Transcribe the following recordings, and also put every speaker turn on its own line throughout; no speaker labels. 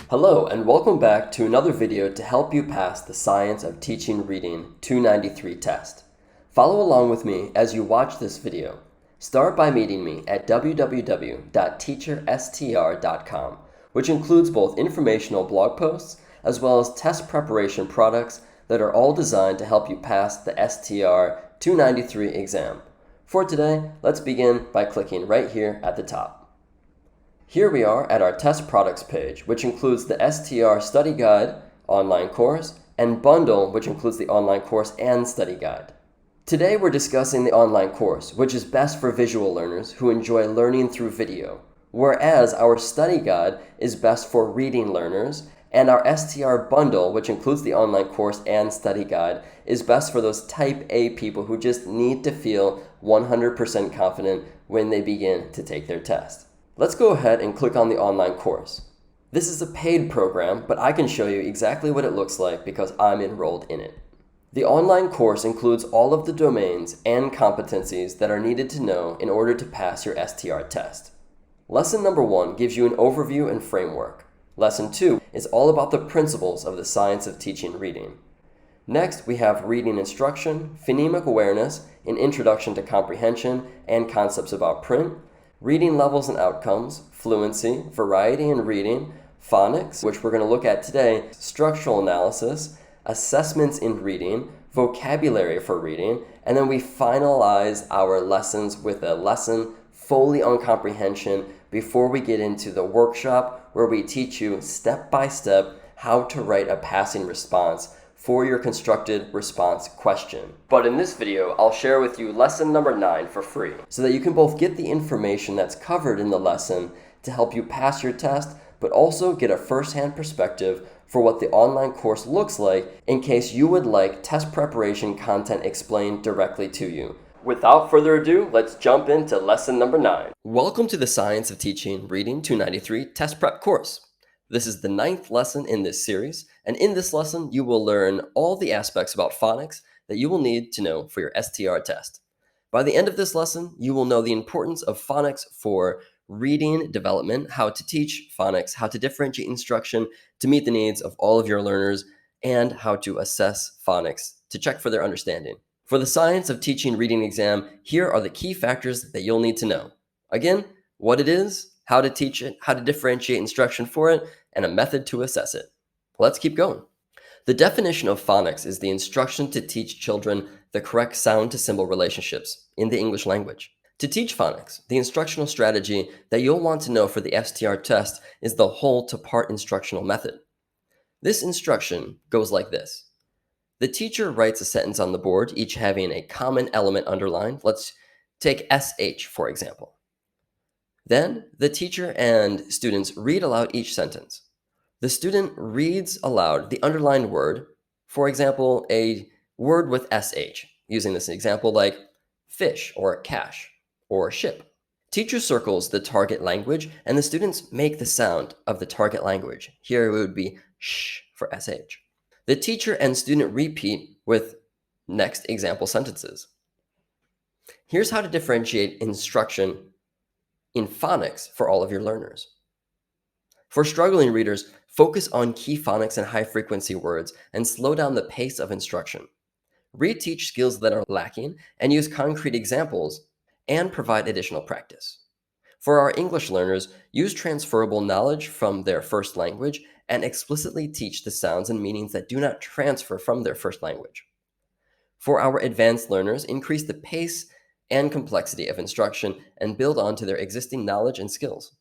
Hello and welcome back to another video to help you pass the Science of Teaching Reading 293 test. Follow along with me as you watch this video. Start by meeting me at www.teacherstr.com, which includes both informational blog posts as well as test preparation products that are all designed to help you pass the STR 293 exam. For today, let's begin by clicking right here at the top. Here we are at our test products page, which includes the STR study guide, online course, and bundle, which includes the online course and study guide. Today we're discussing the online course, which is best for visual learners who enjoy learning through video, whereas our study guide is best for reading learners, and our STR bundle, which includes the online course and study guide, is best for those type A people who just need to feel 100% confident when they begin to take their test. Let's go ahead and click on the online course. This is a paid program, but I can show you exactly what it looks like because I'm enrolled in it. The online course includes all of the domains and competencies that are needed to know in order to pass your STR test. Lesson number 1 gives you an overview and framework. Lesson 2 is all about the principles of the science of teaching reading. Next, we have reading instruction, phonemic awareness, an introduction to comprehension, and concepts about print, reading levels and outcomes, fluency, variety in reading, phonics, which we're going to look at today, structural analysis, assessments in reading, vocabulary for reading, and then we finalize our lessons with a lesson fully on comprehension before we get into the workshop where we teach you step by step how to write a passing response for your constructed response question. But in this video, I'll share with you lesson number 9 for free, so that you can both get the information that's covered in the lesson to help you pass your test, but also get a first-hand perspective for what the online course looks like in case you would like test preparation content explained directly to you. Without further ado, let's jump into lesson number 9. Welcome to the Science of Teaching Reading 293 Test Prep course. This is the 9th lesson in this series, and in this lesson, you will learn all the aspects about phonics that you will need to know for your STR test. By the end of this lesson, you will know the importance of phonics for reading development, how to teach phonics, how to differentiate instruction to meet the needs of all of your learners, and how to assess phonics to check for their understanding. For the Science of Teaching Reading exam, here are the key factors that you'll need to know. Again, what it is, how to teach it, how to differentiate instruction for it, and a method to assess it. Let's keep going. The definition of phonics is the instruction to teach children the correct sound to symbol relationships in the English language. To teach phonics, the instructional strategy that you'll want to know for the STR test is the whole to part instructional method. This instruction goes like this. The teacher writes a sentence on the board, each having a common element underlined. Let's take SH, for example. Then, the teacher and students read aloud each sentence. The student reads aloud the underlined word, for example, a word with SH, using this example like fish or cash or ship. Teacher circles the target language, and the students make the sound of the target language. Here it would be sh for SH. The teacher and student repeat with next example sentences. Here's how to differentiate instruction in phonics for all of your learners. For struggling readers, focus on key phonics and high-frequency words and slow down the pace of instruction. Reteach skills that are lacking and use concrete examples and provide additional practice. For our English learners, use transferable knowledge from their first language and explicitly teach the sounds and meanings that do not transfer from their first language. For our advanced learners, increase the pace and complexity of instruction and build on to their existing knowledge and skills.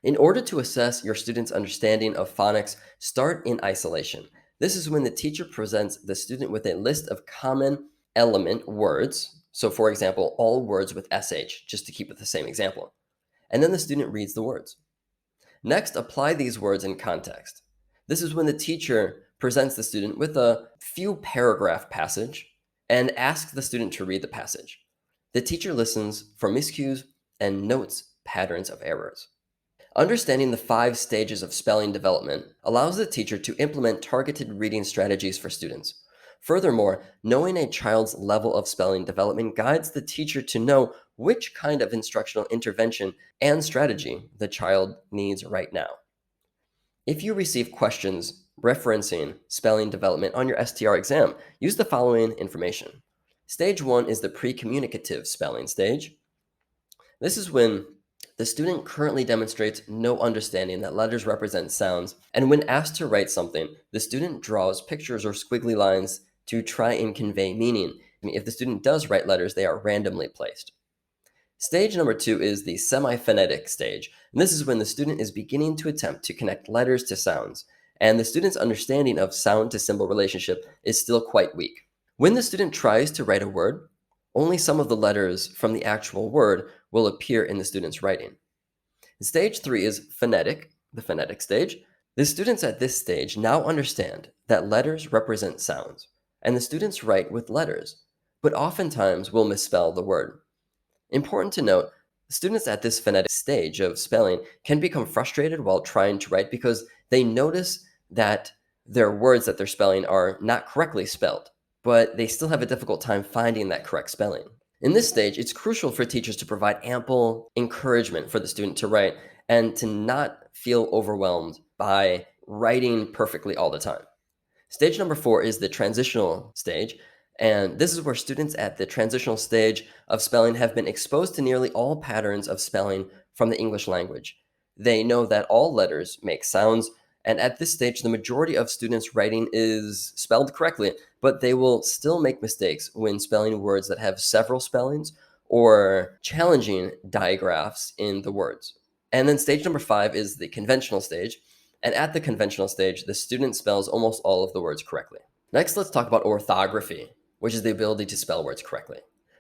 In order to assess your students' understanding of phonics, start in isolation. This is when the teacher presents the student with a list of common element words. So for example, all words with SH, just to keep with the same example. And then the student reads the words. Next, apply these words in context. This is when the teacher presents the student with a few paragraph passage and asks the student to read the passage. The teacher listens for miscues and notes patterns of errors. Understanding the 5 stages of spelling development allows the teacher to implement targeted reading strategies for students. Furthermore, knowing a child's level of spelling development guides the teacher to know which kind of instructional intervention and strategy the child needs right now. If you receive questions referencing spelling development on your STR exam, use the following information. Stage 1 is the pre-communicative spelling stage. This is when the student currently demonstrates no understanding that letters represent sounds, and when asked to write something, the student draws pictures or squiggly lines to try and convey meaning. If the student does write letters, they are randomly placed. Stage number 2 is the semiphonetic stage, and this is when the student is beginning to attempt to connect letters to sounds, and the student's understanding of sound to symbol relationship is still quite weak. When the student tries to write a word, only some of the letters from the actual word will appear in the student's writing. Stage 3 is phonetic, the phonetic stage. The students at this stage now understand that letters represent sounds, and the students write with letters, but oftentimes will misspell the word. Important to note, students at this phonetic stage of spelling can become frustrated while trying to write because they notice that their words that they're spelling are not correctly spelled, but they still have a difficult time finding that correct spelling. In this stage, it's crucial for teachers to provide ample encouragement for the student to write and to not feel overwhelmed by writing perfectly all the time. Stage number 4 is the transitional stage, and this is where students at the transitional stage of spelling have been exposed to nearly all patterns of spelling from the English language. They know that all letters make sounds, and at this stage, the majority of students' writing is spelled correctly, but they will still make mistakes when spelling words that have several spellings or challenging digraphs in the words. And then stage number 5 is the conventional stage, and at the conventional stage, the student spells almost all of the words correctly. Next, let's talk about orthography, which is the ability to spell words correctly.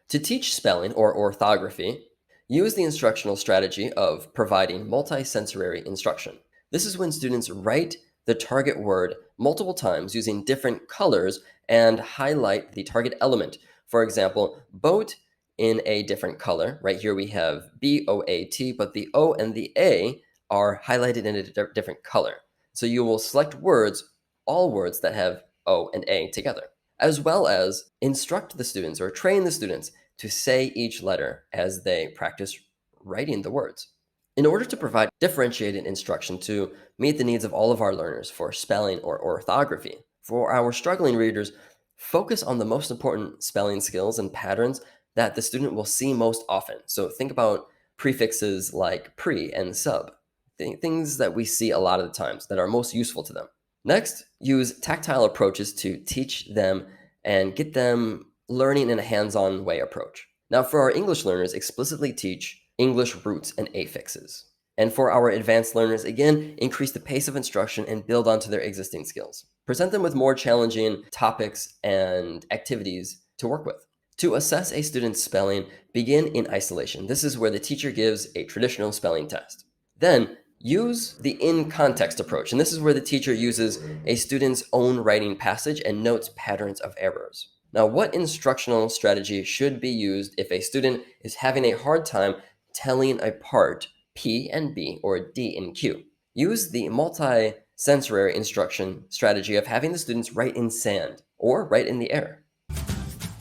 To teach spelling or orthography, use the instructional strategy of providing multisensory instruction. This is when students write the target word multiple times using different colors and highlight the target element. For example, boat in a different color. Right here we have B-O-A-T, but the O and the A are highlighted in a different color. So you will select words, all words that have O and A together, as well as instruct the students or train the students to say each letter as they practice writing the words. In order to provide differentiated instruction to meet the needs of all of our learners for spelling or orthography, for our struggling readers, focus on the most important spelling skills and patterns that the student will see most often. So think about prefixes like pre and sub, things that we see a lot of the times that are most useful to them. Next, use tactile approaches to teach them and get them learning in a hands-on way approach. Now, for our English learners, explicitly teach English roots and affixes. And for our advanced learners, again, increase the pace of instruction and build onto their existing skills. Present them with more challenging topics and activities to work with. To assess a student's spelling, begin in isolation. This is where the teacher gives a traditional spelling test. Then, use the in-context approach, and this is where the teacher uses a student's own writing passage and notes patterns of errors. Now, what instructional strategy should be used if a student is having a hard time telling apart P and B or D and Q? Use the multi-sensory instruction strategy of having the students write in sand or write in the air.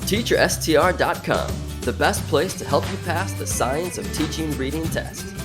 TeacherSTR.com, the best place to help you pass the Science of Teaching Reading test.